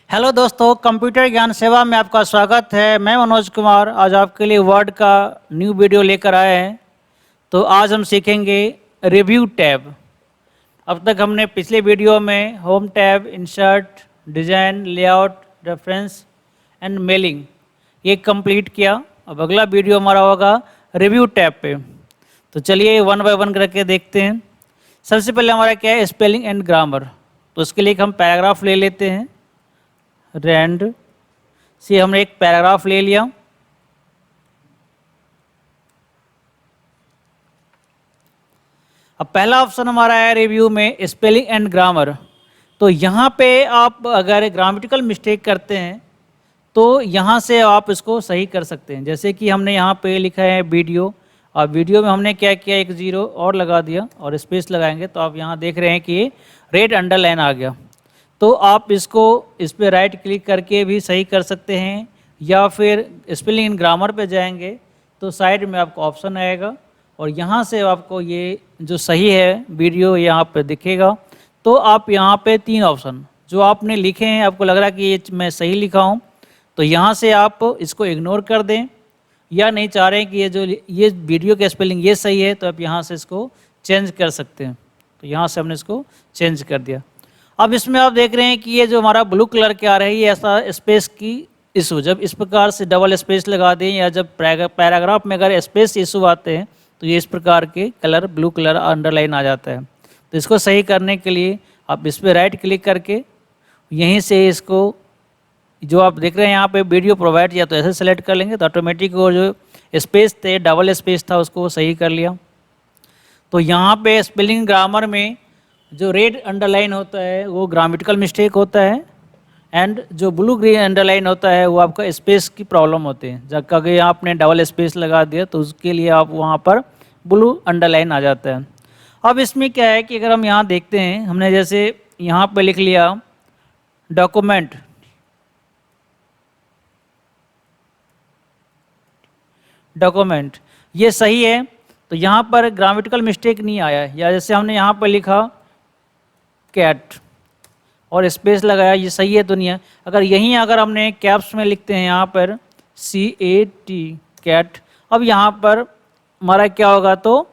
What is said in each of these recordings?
Hello दोस्तों, computer ज्ञान सेवा में आपका स्वागत है। मैं मनोज कुमार आज आपके लिए वर्ड का न्यू वीडियो लेकर आए हैं। तो आज हम सीखेंगे रिव्यू टैब। अब तक हमने पिछले वीडियो में home tab, insert, design, layout, reference and mailing ये कंप्लीट किया। अब अगला वीडियो हमारा होगा रिव्यू टैब पे। तो चलिए वन बाय वन करके देखते हैं। सबसे पहले हमारा क्या है, स्पेलिंग एंड ग्रामर। तो उसके लिए हम पैराग्राफ ले लेते हैं। रैंड से हमने एक पैराग्राफ ले लिया। अब पहला ऑप्शन हमारा है रिव्यू में स्पेलिंग एंड ग्रामर। तो यहाँ पे आप अगर ग्रामेटिकल मिस्टेक करते हैं तो यहाँ से आप इसको सही कर सकते हैं। जैसे कि हमने यहाँ पे लिखा है वीडियो, और वीडियो में हमने क्या किया, एक ज़ीरो और लगा दिया और स्पेस लगाएंगे तो आप यहाँ देख रहे हैं कि ये रेड अंडरलाइन आ गया। तो आप इसको इस पर राइट क्लिक करके भी सही कर सकते हैं, या फिर स्पेलिंग एंड ग्रामर पे जाएंगे तो साइड में आपको ऑप्शन आएगा और यहाँ से आपको ये जो सही है वीडियो यहाँ पे दिखेगा। तो आप यहाँ पे तीन ऑप्शन जो आपने लिखे हैं, आपको लग रहा है कि ये मैं सही लिखा हूँ, तो यहाँ से आप इसको इग्नोर कर दें, या नहीं चाह रहे हैं कि ये वीडियो का स्पेलिंग ये सही है तो आप यहाँ से इसको चेंज कर सकते हैं। तो यहाँ से हमने इसको चेंज कर दिया। अब इसमें आप देख रहे हैं कि ये जो हमारा ब्लू कलर के आ रहा है, ये ऐसा स्पेस की इशू, जब इस प्रकार से डबल स्पेस लगा दें या जब पैराग्राफ में अगर स्पेस इशू आते हैं तो ये इस प्रकार के कलर ब्लू कलर अंडरलाइन आ जाता है। तो इसको सही करने के लिए आप इस पर राइट क्लिक करके यहीं से इसको जो आप देख रहे हैं यहाँ पे वीडियो प्रोवाइड किया तो ऐसे सेलेक्ट कर लेंगे तो ऑटोमेटिक वो जो स्पेस थे, डबल स्पेस था, उसको सही कर लिया। तो यहाँ पे स्पेलिंग ग्रामर में जो रेड अंडरलाइन होता है वो ग्रामेटिकल मिस्टेक होता है, एंड जो ब्लू ग्रीन अंडरलाइन होता है वो आपका स्पेस की प्रॉब्लम होती है। जब अगर आपने डबल स्पेस लगा दिया तो उसके लिए आप वहाँ पर ब्लू अंडरलाइन आ जाता है। अब इसमें क्या है कि अगर हम यहाँ देखते हैं, हमने जैसे यहाँ पे लिख लिया डॉक्यूमेंट, ये सही है तो यहाँ पर ग्रामेटिकल मिस्टेक नहीं आया है। या जैसे हमने यहाँ पर लिखा कैट और स्पेस लगाया, ये सही है तो नहीं है। अगर यहीं अगर हमने कैप्स में लिखते हैं यहाँ पर CAT कैट, अब यहाँ पर हमारा क्या होगा, तो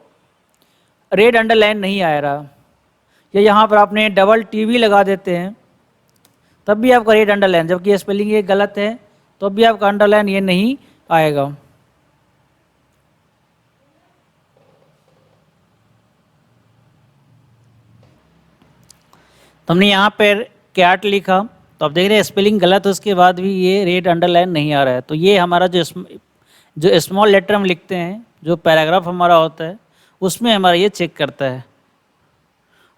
रेड अंडरलाइन नहीं आ रहा। या यहाँ पर आपने डबल T भी लगा देते हैं तब भी आपका रेड अंडरलाइन, जबकि ये स्पेलिंग ये गलत है तो भी आपका अंडरलाइन ये नहीं आएगा। तो हमने यहाँ पर कैट लिखा तो आप देख रहे हैं स्पेलिंग गलत है, उसके बाद भी ये रेड अंडरलाइन नहीं आ रहा है। तो ये हमारा जो स्मॉल लेटर हम लिखते हैं, जो पैराग्राफ हमारा होता है उसमें हमारा ये चेक करता है।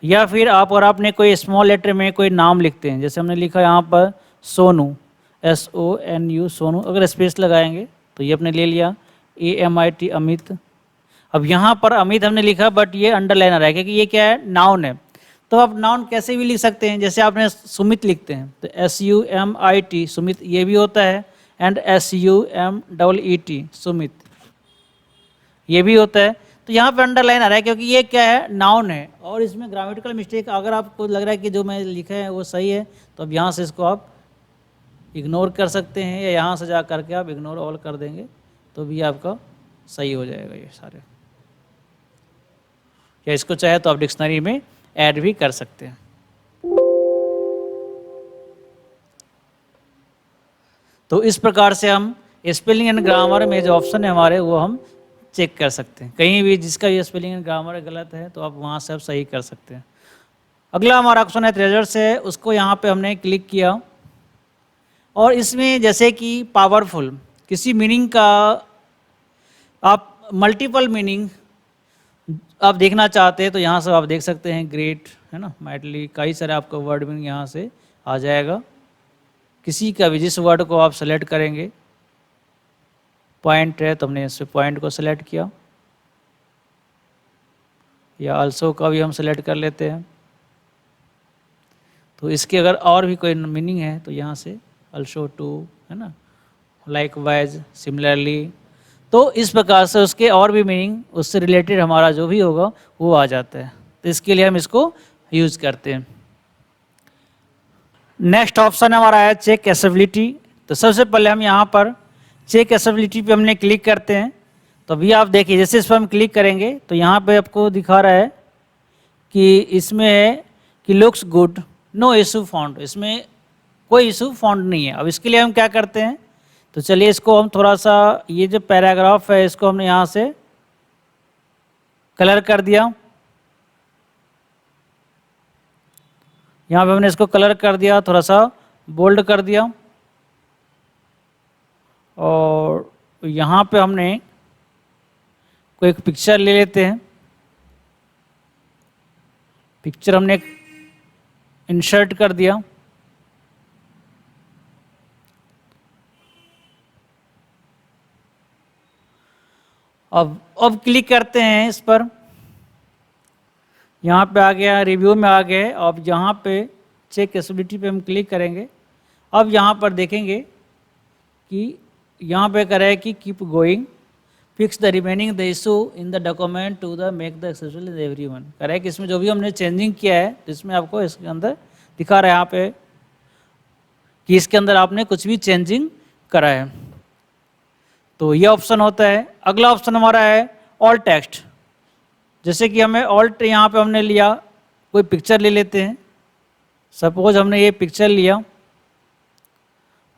या फिर आप और आपने कोई स्मॉल लेटर में कोई नाम लिखते हैं, जैसे हमने लिखा यहाँ पर सोनू, SONU सोनू, अगर स्पेस लगाएंगे तो ये अपने ले लिया AMIT अमित। अब यहाँ पर अमित हमने लिखा बट ये अंडरलाइन आ रहा है क्योंकि ये क्या है, नाउन है। तो आप नाउन कैसे भी लिख सकते हैं, जैसे आपने सुमित लिखते हैं तो SUMIT सुमित ये भी होता है, एंड SUMEET सुमित ये भी होता है। तो यहाँ पे अंडरलाइन आ रहा है क्योंकि ये क्या है, नाउन है। और इसमें ग्रामेटिकल मिस्टेक अगर आपको लग रहा है कि जो मैं लिखा है वो सही है तो अब यहाँ से इसको आप इग्नोर कर सकते हैं, या यहाँ से जा करके आप इग्नोर ऑल कर देंगे तो भी आपका सही हो जाएगा ये सारे। या इसको चाहे तो आप डिक्शनरी में ऐड भी कर सकते हैं। तो इस प्रकार से हम स्पेलिंग एंड ग्रामर में जो ऑप्शन है हमारे वो हम चेक कर सकते हैं। कहीं भी जिसका ये स्पेलिंग एंड ग्रामर गलत है तो आप वहाँ से आप सही कर सकते हैं। अगला हमारा ऑप्शन है ट्रेजर्स है, उसको यहाँ पे हमने क्लिक किया और इसमें जैसे कि पावरफुल, किसी मीनिंग का आप मल्टीपल मीनिंग आप देखना चाहते हैं तो यहाँ से आप देख सकते हैं। ग्रेट है ना, माइटली, कई सारे आपका वर्ड मीनिंग यहाँ से आ जाएगा। किसी का भी जिस वर्ड को आप सेलेक्ट करेंगे, पॉइंट है तो हमने इस पॉइंट को सेलेक्ट किया, या आल्सो का भी हम सेलेक्ट कर लेते हैं। तो इसके अगर और भी कोई मीनिंग है तो यहाँ से अल्सो टू है ना, लाइक वाइज, सिमिलरली। तो इस प्रकार से उसके और भी मीनिंग, उससे रिलेटेड हमारा जो भी होगा वो आ जाता है। तो इसके लिए हम इसको यूज़ करते हैं। नेक्स्ट ऑप्शन हमारा है चेक एसेबिलिटी। तो सबसे पहले हम यहाँ पर चेक एसेबिलिटी पे हमने क्लिक करते हैं। तो अभी आप देखिए जैसे इस पर हम क्लिक करेंगे तो यहाँ पे आपको दिखा रहा है कि इसमें है कि looks good, no issue found, इसमें कोई इशू फाउंड नहीं है। अब इसके लिए हम क्या करते हैं, तो चलिए इसको हम थोड़ा सा, ये जो पैराग्राफ है इसको हमने यहाँ से कलर कर दिया, यहाँ पे हमने इसको कलर कर दिया, थोड़ा सा बोल्ड कर दिया, और यहाँ पे हमने कोई एक पिक्चर ले लेते हैं। पिक्चर हमने इंसर्ट कर दिया। अब क्लिक करते हैं इस पर, यहाँ पे आ गया, रिव्यू में आ गए। अब यहाँ पे चेक एसेबिलिटी पे हम क्लिक करेंगे। अब यहाँ पर देखेंगे कि यहाँ पे कह रहा है कि keep going, fix the remaining the issue in the document to the make the accessible in everyone. कह रहा है कि इसमें जो भी हमने चेंजिंग किया है तो इसमें आपको इसके अंदर दिखा रहा है यहाँ पे कि इसके अंदर आपने कुछ भी चेंजिंग करा है। तो ये ऑप्शन होता है। अगला ऑप्शन हमारा है ऑल टेक्स्ट। जैसे कि हमें ऑल्ट यहाँ पे हमने लिया, कोई पिक्चर ले लेते हैं। सपोज हमने ये पिक्चर लिया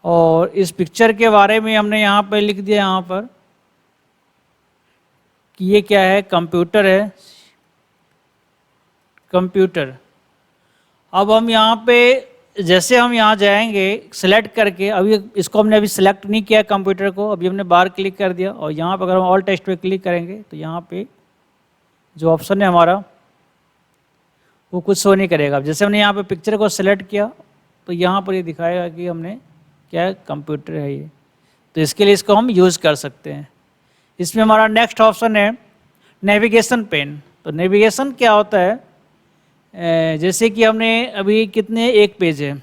और इस पिक्चर के बारे में हमने यहाँ पे लिख दिया, यहाँ पर कि ये क्या है, कंप्यूटर है, कंप्यूटर। अब हम यहाँ पे जैसे हम यहाँ जाएंगे सेलेक्ट करके, अभी इसको हमने अभी सेलेक्ट नहीं किया कंप्यूटर को, अभी हमने बाहर क्लिक कर दिया और यहाँ पर अगर हम ऑल टेक्स्ट पे क्लिक करेंगे तो यहाँ पे जो ऑप्शन है हमारा वो कुछ शो नहीं करेगा। अब जैसे हमने यहाँ पे पिक्चर को सेलेक्ट किया तो यहाँ पर ये दिखाएगा कि हमने क्या है, कंप्यूटर है ये। तो इसके लिए इसको हम यूज़ कर सकते हैं। इसमें हमारा नेक्स्ट ऑप्शन है नेविगेशन पेन। तो नेविगेशन क्या होता है, जैसे कि हमने अभी कितने, एक पेज है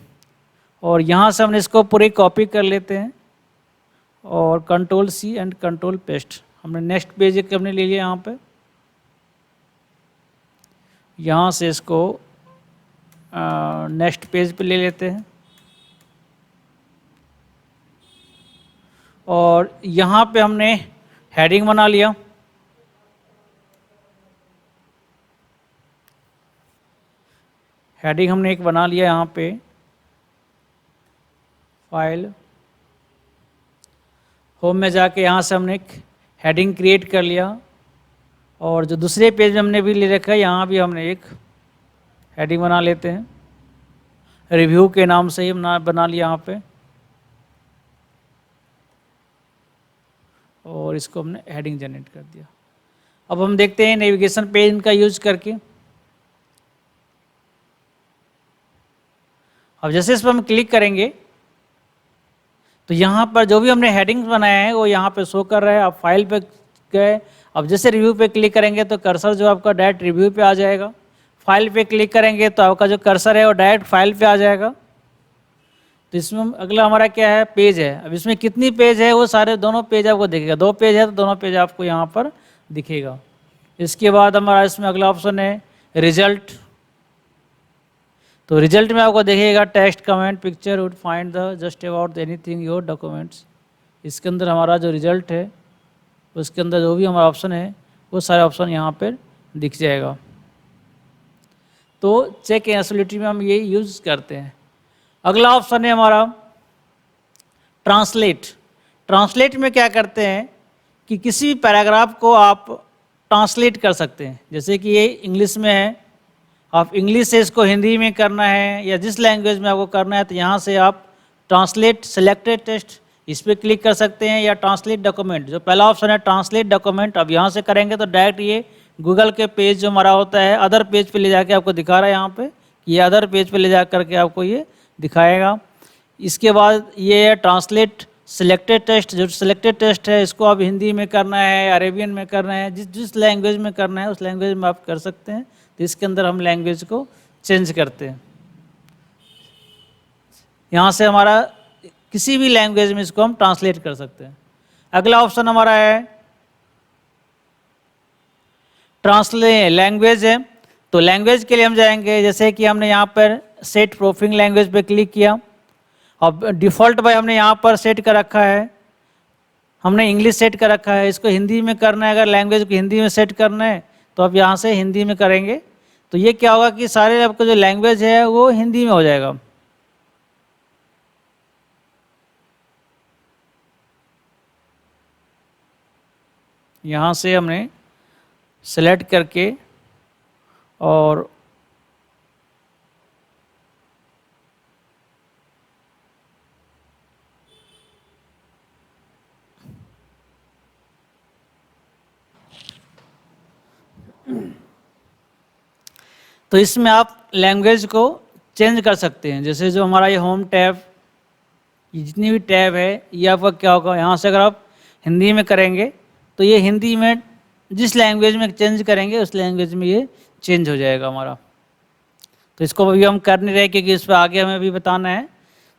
और यहाँ से हमने इसको पूरी कॉपी कर लेते हैं और control C and control paste. हमने नेक्स्ट पेज एक हमने ले लिया, यहाँ पे यहाँ से इसको नेक्स्ट पेज पे ले लेते हैं और यहाँ पे हमने हेडिंग बना लिया। हेडिंग हमने एक बना लिया, यहाँ पे फाइल होम में जाके यहाँ से हमने एक हेडिंग क्रिएट कर लिया और जो दूसरे पेज में हमने भी ले रखा है यहाँ भी हमने एक हेडिंग बना लेते हैं। रिव्यू के नाम से ही बना लिया यहाँ पे और इसको हमने हेडिंग जनरेट कर दिया। अब हम देखते हैं नेविगेशन पेज का यूज करके। अब जैसे इस पर हम क्लिक करेंगे तो यहाँ पर जो भी हमने हेडिंग्स बनाए हैं वो यहाँ पे शो कर रहा है। आप फाइल पे गए, अब जैसे रिव्यू पे क्लिक करेंगे तो कर्सर जो आपका डायरेक्ट रिव्यू पे आ जाएगा। फाइल पे क्लिक करेंगे तो आपका जो कर्सर है वो डायरेक्ट फाइल पे आ जाएगा। तो इसमें अगला हमारा क्या है, पेज है। अब इसमें कितनी पेज है वो सारे दोनों पेज आपको दिखेगा। 2 पेज है तो दोनों पेज आपको यहाँ पर दिखेगा। इसके बाद हमारा इसमें अगला ऑप्शन है रिजल्ट। तो रिजल्ट में आपको देखेगा text, comment, picture would find the just about anything your documents. इसके अंदर हमारा जो रिजल्ट है उसके अंदर जो भी हमारा ऑप्शन है वो सारे ऑप्शन यहाँ पर दिख जाएगा। तो चेक एसेबिलिटी में हम ये यूज़ करते हैं। अगला ऑप्शन है हमारा ट्रांसलेट। ट्रांसलेट में क्या करते हैं कि किसी भी पैराग्राफ को आप ट्रांसलेट कर सकते हैं। जैसे कि ये इंग्लिश में है, आप इंग्लिश से इसको हिंदी में करना है या जिस लैंग्वेज में आपको करना है तो यहाँ से आप ट्रांसलेट सेलेक्टेड टेक्स्ट इस पर क्लिक कर सकते हैं, या ट्रांसलेट डॉक्यूमेंट जो पहला ऑप्शन है ट्रांसलेट डॉक्यूमेंट। अब यहाँ से करेंगे तो डायरेक्ट ये गूगल के पेज जो हमारा होता है अदर पेज पे ले जाके आपको दिखा रहा है यहाँ पे, ये अदर पेज पे ले जा करके आपको ये दिखाएगा। इसके बाद ये है ट्रांसलेट सिलेक्टेड टेक्स्ट। जो सिलेक्टेड टेक्स्ट है इसको आप हिंदी में करना है, अरेबियन में करना है, जिस लैंग्वेज में करना है उस लैंग्वेज में आप कर सकते हैं। तो इसके अंदर हम लैंग्वेज को चेंज करते हैं। यहाँ से हमारा किसी भी लैंग्वेज में इसको हम ट्रांसलेट कर सकते हैं। अगला ऑप्शन हमारा है ट्रांसलेट लैंग्वेज है। तो लैंग्वेज के लिए हम जाएंगे, जैसे कि हमने यहाँ पर सेट प्रोफिंग लैंग्वेज पे क्लिक किया। अब डिफ़ॉल्ट बाय हमने यहाँ पर सेट कर रखा है, हमने इंग्लिश सेट कर रखा है। इसको हिंदी में करना है, अगर लैंग्वेज को हिंदी में सेट करना है तो आप यहाँ से हिंदी में करेंगे तो ये क्या होगा कि सारे आपका जो लैंग्वेज है वो हिंदी में हो जाएगा। यहाँ से हमने सेलेक्ट करके और तो इसमें आप लैंग्वेज को चेंज कर सकते हैं। जैसे जो हमारा ये होम टैब, ये जितनी भी टैब है ये आपका क्या होगा, यहाँ से अगर आप हिंदी में करेंगे तो ये हिंदी में जिस लैंग्वेज में चेंज करेंगे उस लैंग्वेज में ये चेंज हो जाएगा हमारा। तो इसको अभी हम कर नहीं रहे क्योंकि इस पर आगे हमें भी बताना है।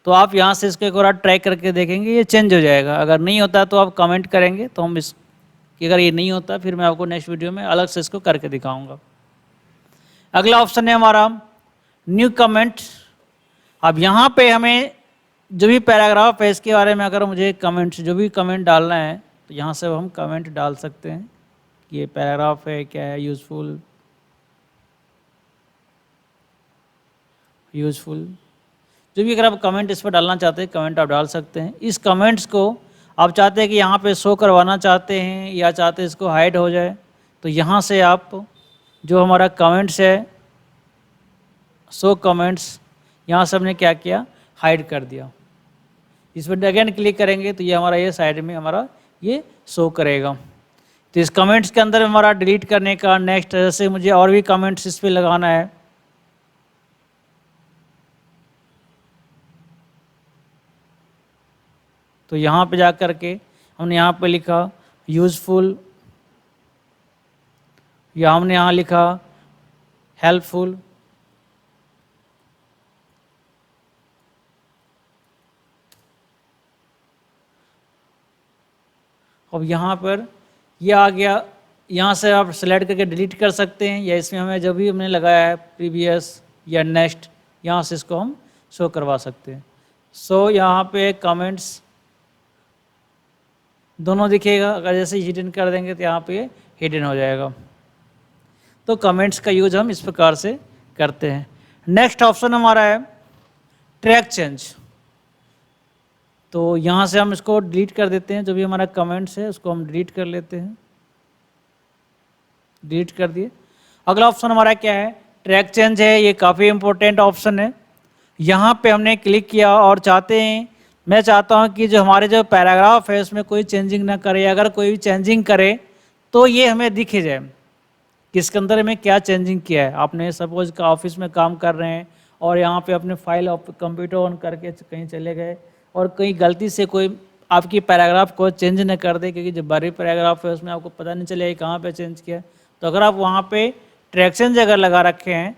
तो आप यहाँ से इसको एक बार ट्राई करके देखेंगे, ये चेंज हो जाएगा। अगर नहीं होता तो आप कमेंट करेंगे तो हम इस कि अगर ये नहीं होता फिर मैं आपको नेक्स्ट वीडियो में अलग से इसको करके दिखाऊंगा। अगला ऑप्शन है हमारा न्यू कमेंट। अब यहाँ पे हमें जो भी पैराग्राफ है इसके बारे में अगर मुझे कमेंट जो भी कमेंट डालना है तो यहाँ से हम कमेंट डाल सकते हैं कि ये पैराग्राफ है, क्या है, यूज़फुल जो भी अगर आप कमेंट इस पर डालना चाहते हैं कमेंट आप डाल सकते हैं। इस कमेंट्स को आप चाहते हैं कि यहाँ पे शो करवाना चाहते हैं या चाहते हैं इसको हाइड हो जाए तो यहाँ से आप जो हमारा कमेंट्स है शो कमेंट्स, यहाँ से हमने क्या किया, हाइड कर दिया। इस पर अगेन क्लिक करेंगे तो ये हमारा ये साइड में हमारा ये शो करेगा। तो इस कमेंट्स के अंदर हमारा डिलीट करने का नेक्स्ट, जैसे मुझे और भी कमेंट्स इस पर लगाना है तो यहाँ पे जा कर के हमने यहाँ पे लिखा यूज़फुल या हमने यहाँ लिखा हेल्पफुल। अब यहाँ पर ये आ गया, यहाँ से आप सेलेक्ट करके डिलीट कर सकते हैं या इसमें हमें जो भी हमने लगाया है प्रीवियस या नेक्स्ट यहाँ से इसको हम शो करवा सकते हैं। सो यहाँ पे कमेंट्स दोनों दिखेगा, अगर जैसे हिडन कर देंगे तो यहाँ पे हिडन हो जाएगा। तो कमेंट्स का यूज हम इस प्रकार से करते हैं। नेक्स्ट ऑप्शन हमारा है ट्रैक चेंज। तो यहाँ से हम इसको डिलीट कर देते हैं, जो भी हमारा कमेंट्स है उसको हम डिलीट कर लेते हैं, डिलीट कर दिए। अगला ऑप्शन हमारा क्या है, ट्रैक चेंज है। ये काफ़ी इंपॉर्टेंट ऑप्शन है। यहाँ पे हमने क्लिक किया और चाहते हैं, मैं चाहता हूँ कि जो हमारे जो पैराग्राफ है उसमें कोई चेंजिंग ना करे, अगर कोई भी चेंजिंग करे तो ये हमें दिखे जाए कि इसके अंदर में क्या चेंजिंग किया है। आपने सपोज का ऑफिस में काम कर रहे हैं और यहाँ पे अपने फाइल कंप्यूटर ऑन करके कहीं चले गए और कहीं गलती से कोई आपकी पैराग्राफ को चेंज न कर दे, क्योंकि जो बड़ी पैराग्राफ है उसमें आपको पता नहीं चलेगा कहाँ पे चेंज किया। तो अगर आप वहाँ पे ट्रैक चेंज अगर लगा रखे हैं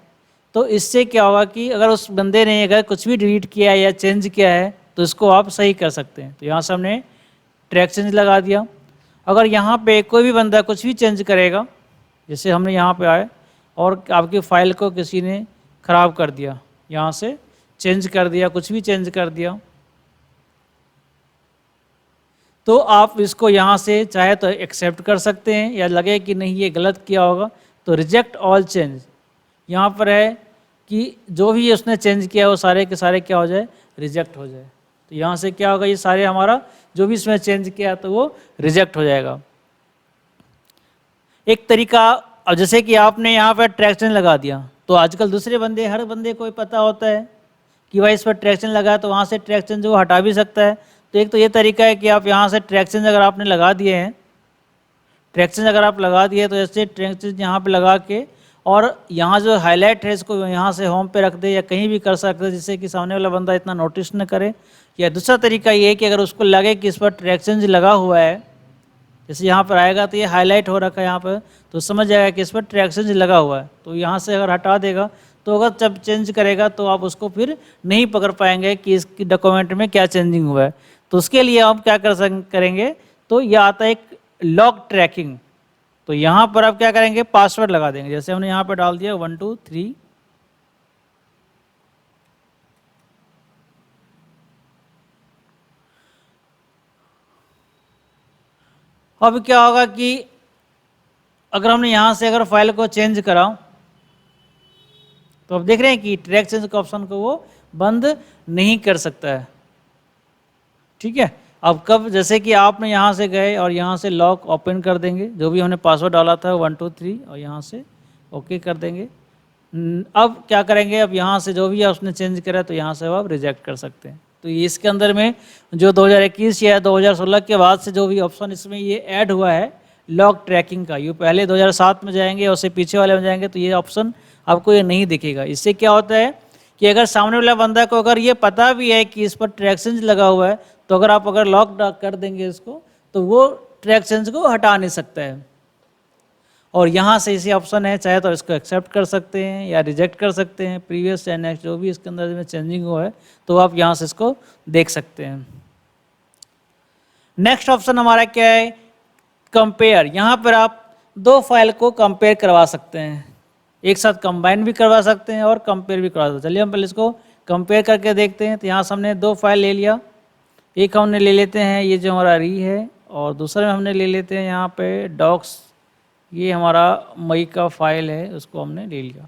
तो इससे क्या होगा कि अगर उस बंदे ने अगर कुछ भी डिलीट किया है या चेंज किया है तो इसको आप सही कर सकते हैं। तो यहाँ से हमने ट्रैक चेंज लगा दिया। अगर यहाँ पे कोई भी बंदा कुछ भी चेंज करेगा, जैसे हमने यहाँ पे आए और आपकी फ़ाइल को किसी ने ख़राब कर दिया, यहाँ से चेंज कर दिया, कुछ भी चेंज कर दिया, तो आप इसको यहाँ से चाहे तो एक्सेप्ट कर सकते हैं या लगे कि नहीं ये गलत किया होगा तो रिजेक्ट ऑल चेंज। यहाँ पर है कि जो भी उसने चेंज किया वो सारे के सारे क्या हो जाए, रिजेक्ट हो जाए। तो यहाँ से क्या होगा, ये सारे हमारा जो भी इसमें चेंज किया तो वो रिजेक्ट हो जाएगा। एक तरीका, अब जैसे कि आपने यहाँ पर ट्रैक्शन लगा दिया तो आजकल दूसरे बंदे, हर बंदे को पता होता है कि भाई इस पर ट्रैक्शन लगा तो वहाँ से ट्रैक्शन जो हटा भी सकता है। तो एक तो ये तरीका है कि आप यहाँ से ट्रैक्शन अगर आपने लगा दिए हैं, ट्रैक्शन अगर आप लगा दिए तो ऐसे ट्रैक्शन यहाँ पे लगा के और यहाँ जो हाईलाइट है इसको यहाँ से होम पे रख दे या कहीं भी कर सकते हैं जिससे कि सामने वाला बंदा इतना नोटिस न करे। या दूसरा तरीका ये है कि अगर उसको लगे कि इस पर ट्रैक्शन लगा हुआ है, जैसे यहाँ पर आएगा तो ये हाईलाइट हो रखा है यहाँ पर, तो समझ जाएगा कि इस पर ट्रैक्शन लगा हुआ है। तो यहाँ से अगर हटा देगा तो अगर जब चेंज करेगा तो आप उसको फिर नहीं पकड़ पाएंगे कि इसकी डॉक्यूमेंट में क्या चेंजिंग हुआ है। तो उसके लिए आप क्या करेंगे, तो यह आता है एक लॉग ट्रैकिंग। तो यहाँ पर आप क्या करेंगे, पासवर्ड लगा देंगे। जैसे हमने यहाँ पर डाल दिया 1 2 3, अब क्या होगा कि अगर हमने यहाँ से अगर फाइल को चेंज करा तो अब देख रहे हैं कि ट्रैक चेंज के ऑप्शन को वो बंद नहीं कर सकता है। ठीक है, अब कब, जैसे कि आपने यहाँ से गए और यहाँ से लॉक ओपन कर देंगे, जो भी हमने पासवर्ड डाला था 1 2 3 और यहाँ से ओके कर देंगे। अब क्या करेंगे, अब यहाँ से जो भी आपने चेंज करा तो यहाँ से आप रिजेक्ट कर सकते हैं। तो ये इसके अंदर में जो 2021 या 2016 के बाद से जो भी ऑप्शन इसमें ये ऐड हुआ है लॉक ट्रैकिंग का, ये पहले 2007 में जाएंगे और उससे पीछे वाले में जाएंगे तो ये ऑप्शन आपको ये नहीं दिखेगा। इससे क्या होता है कि अगर सामने वाला बंदा को अगर ये पता भी है कि इस पर ट्रैक चेंज लगा हुआ है तो अगर आप अगर लॉक कर देंगे इसको तो वो ट्रैक चेंज को हटा नहीं सकता है। और यहाँ से इसी ऑप्शन है, चाहे तो इसको एक्सेप्ट कर सकते हैं या रिजेक्ट कर सकते हैं, प्रीवियस या नेक्स्ट जो भी इसके अंदर में चेंजिंग हुआ है तो आप यहाँ से इसको देख सकते हैं। नेक्स्ट ऑप्शन हमारा क्या है, कंपेयर। यहाँ पर आप दो फाइल को कंपेयर करवा सकते हैं, एक साथ कंबाइन भी करवा सकते हैं और कंपेयर भी करवा सकते हैं। चलिए हम पहले इसको कंपेयर करके देखते हैं। तो यहाँ से हमने दो फाइल ले लिया, एक हमने ले लेते हैं ये जो हमारा री है और दूसरे में हमने ले लेते हैं यहाँ पे डॉक्स, ये हमारा मई का फाइल है, उसको हमने ले लिया।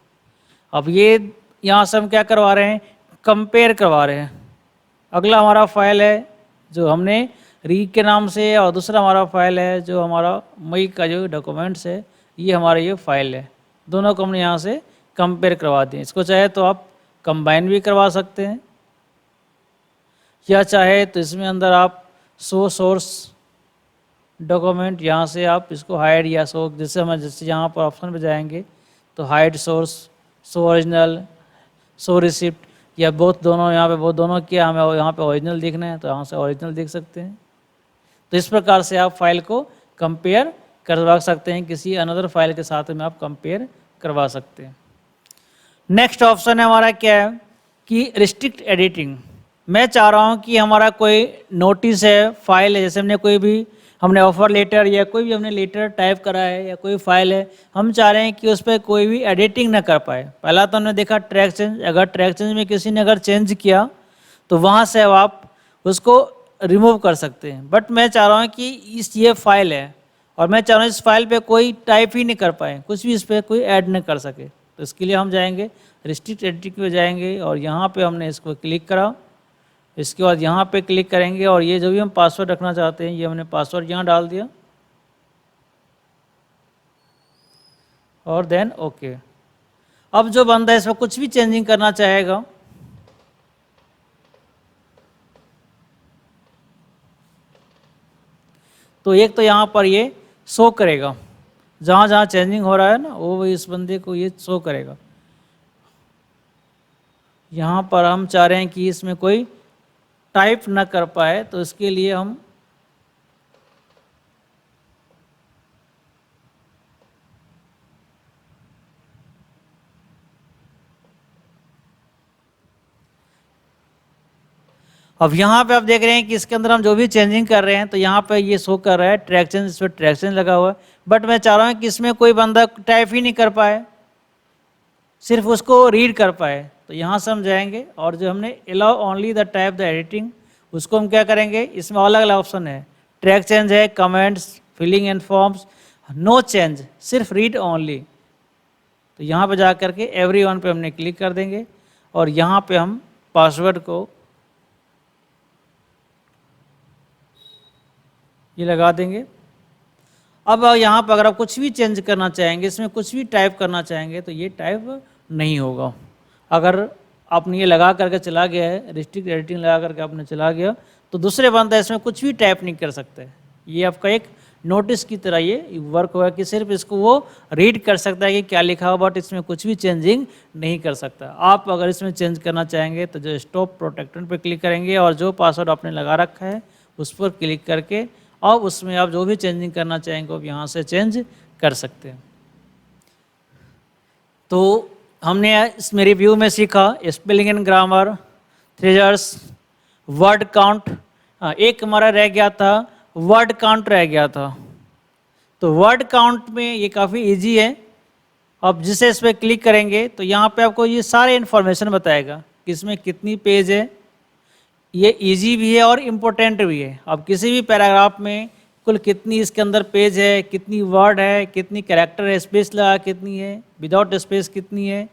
अब ये यहाँ से हम क्या करवा रहे हैं, कंपेयर करवा रहे हैं। अगला हमारा फाइल है जो हमने री के नाम से और दूसरा हमारा फाइल है जो हमारा मई का जो डॉक्यूमेंट्स है, ये हमारा ये फाइल है। दोनों को हमने यहाँ से कंपेयर करवा दिए। इसको चाहे तो आप कंबाइन भी करवा सकते हैं या चाहे तो इसमें अंदर आप शो सोर्स डॉक्यूमेंट, यहाँ से आप इसको हाइड या शो, जैसे यहाँ पर ऑप्शन पे जाएंगे तो hide source, show original, show receipt या बोथ, दोनों यहाँ पे बहुत दोनों किया, हमें यहाँ पे ओरिजिनल देखना है तो यहाँ से ओरिजिनल देख सकते हैं। तो इस प्रकार से आप फाइल को कंपेयर करवा सकते हैं, किसी अनदर फाइल के साथ में आप कंपेयर करवा सकते हैं। नेक्स्ट ऑप्शन है हमारा क्या है कि रिस्ट्रिक्ट एडिटिंग। मैं चाह रहा हूँ कि हमारा कोई नोटिस है, फाइल है, जैसे हमने ऑफर लेटर या कोई भी हमने लेटर टाइप करा है या कोई फाइल है, हम चाह रहे हैं कि उस पर कोई भी एडिटिंग ना कर पाए। पहला तो हमने देखा ट्रैक चेंज, अगर ट्रैक चेंज में किसी ने अगर चेंज किया तो वहाँ से आप उसको रिमूव कर सकते हैं। बट मैं चाह रहा हूँ कि ये फाइल है और मैं चाह रहा हूँ इस फाइल पे कोई टाइप ही नहीं कर पाए, कुछ भी इस पर कोई ऐड नहीं कर सके। तो इसके लिए हम जाएंगे रिस्ट्रिक्ट एडिटिंग पे जाएंगे और यहाँ पे हमने इसको क्लिक करा। इसके बाद यहाँ पे क्लिक करेंगे और ये जो भी हम पासवर्ड रखना चाहते हैं ये हमने पासवर्ड यहाँ डाल दिया और देन ओके। अब जो बंदा इसमें कुछ भी चेंजिंग करना चाहेगा तो एक तो यहाँ पर ये शो करेगा, जहाँ जहाँ चेंजिंग हो रहा है ना वो इस बंदे को ये शो करेगा। यहाँ पर हम चाह रहे हैं कि इसमें कोई टाइप ना कर पाए तो इसके लिए हम अब यहाँ पे आप देख रहे हैं कि इसके अंदर हम जो भी चेंजिंग कर रहे हैं तो यहाँ पे ये शो कर रहा है ट्रैक चेंज, इस पर ट्रैक चेंज लगा हुआ है। बट मैं चाह रहा हूँ कि इसमें कोई बंदा टाइप ही नहीं कर पाए, सिर्फ उसको रीड कर पाए। तो यहाँ से हम जाएंगे और जो हमने allow only the type the editing, उसको हम क्या करेंगे, इसमें अलग अलग ऑप्शन है, ट्रैक चेंज है, comments, filling and forms, no change, सिर्फ रीड ओनली। तो यहाँ पे जा करके एवरीवन पे हमने क्लिक कर देंगे और यहाँ पे हम पासवर्ड को ये लगा देंगे। अब यहाँ पर अगर आप कुछ भी चेंज करना चाहेंगे, इसमें कुछ भी टाइप करना चाहेंगे तो ये टाइप नहीं होगा। अगर आपने ये लगा करके चला गया है, रिस्ट्रिक्ट एडिटिंग लगा करके आपने चला गया तो दूसरे बंदा इसमें कुछ भी टाइप नहीं कर सकते। ये आपका एक नोटिस की तरह ये वर्क होगा कि सिर्फ इसको वो रीड कर सकता है कि क्या लिखा हुआ, बट इसमें कुछ भी चेंजिंग नहीं कर सकता। आप अगर इसमें चेंज करना चाहेंगे तो जो स्टॉप प्रोटेक्टेड पर क्लिक करेंगे और जो पासवर्ड आपने लगा रखा है उस पर क्लिक करके और उसमें आप जो भी चेंजिंग करना चाहेंगे आप यहाँ से चेंज कर सकते हैं। तो हमने इसमें रिव्यू में सीखा spelling and grammar, treasures, word count. एक हमारा रह गया था वर्ड काउंट रह गया था। तो वर्ड काउंट में ये काफ़ी इजी है। अब जिसे इस पर क्लिक करेंगे तो यहाँ पे आपको ये सारे इन्फॉर्मेशन बताएगा कि इसमें कितनी पेज है। ये इजी भी है और इम्पोर्टेंट भी है। अब किसी भी पैराग्राफ में कुल कितनी इसके अंदर पेज है, कितनी वर्ड है, कितनी कैरेक्टर स्पेस लगा कितनी है, विदाउट स्पेस कितनी है,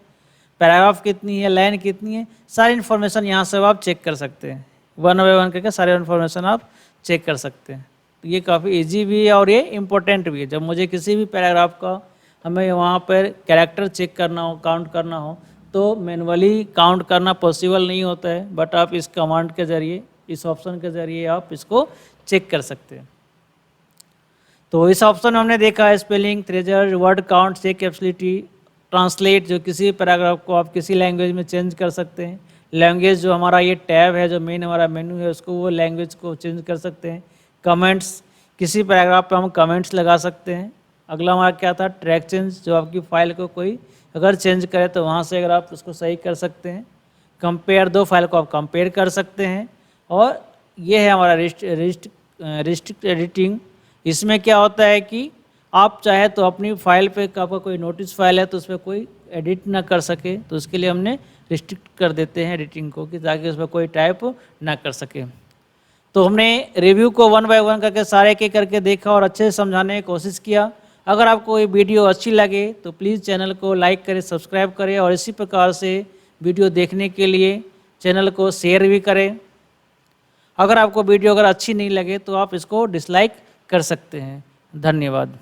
पैराग्राफ कितनी है, लाइन कितनी है, सारी इन्फॉर्मेशन यहाँ से आप चेक कर सकते हैं। वन बाय वन करके सारे इन्फॉर्मेशन आप चेक कर सकते हैं। तो ये काफ़ी इजी भी है और ये इम्पोर्टेंट भी है। जब मुझे किसी भी पैराग्राफ का हमें वहाँ पर कैरेक्टर चेक करना हो, काउंट करना हो, तो मैनुअली काउंट करना पॉसिबल नहीं होता है, बट आप इस कमांड के ज़रिए, इस ऑप्शन के ज़रिए आप इसको चेक कर सकते हैं। तो इस ऑप्शन में हमने देखा spelling, treasure, word count, check absolutely, translate, जो किसी पैराग्राफ को आप किसी लैंग्वेज में चेंज कर सकते हैं। लैंग्वेज जो हमारा ये टैब है, जो मेन हमारा मेन्यू है, उसको वो लैंग्वेज को चेंज कर सकते हैं। कमेंट्स, किसी पैराग्राफ पे हम कमेंट्स लगा सकते हैं। अगला हमारा क्या था, ट्रैक चेंज, जो आपकी फाइल को कोई अगर चेंज करे तो वहाँ से अगर आप उसको सही कर सकते हैं। कंपेयर, दो फाइल को आप कंपेयर कर सकते हैं। और ये है हमारा रिस्ट्रिक्ट एडिटिंग। इसमें क्या होता है कि आप चाहे तो अपनी फाइल पे, आपका कोई नोटिस फाइल है तो उसमें कोई एडिट ना कर सके, तो उसके लिए हमने रिस्ट्रिक्ट कर देते हैं एडिटिंग को, कि ताकि उसमें कोई टाइप ना कर सके। तो हमने रिव्यू को वन बाय वन करके सारे के करके देखा और अच्छे से समझाने की कोशिश किया। अगर आपको ये वीडियो अच्छी लगे तो प्लीज़ चैनल को लाइक करें, सब्सक्राइब करें, और इसी प्रकार से वीडियो देखने के लिए चैनल को शेयर भी करें। अगर आपको वीडियो अगर अच्छी नहीं लगे तो आप इसको डिसलाइक कर सकते हैं। धन्यवाद।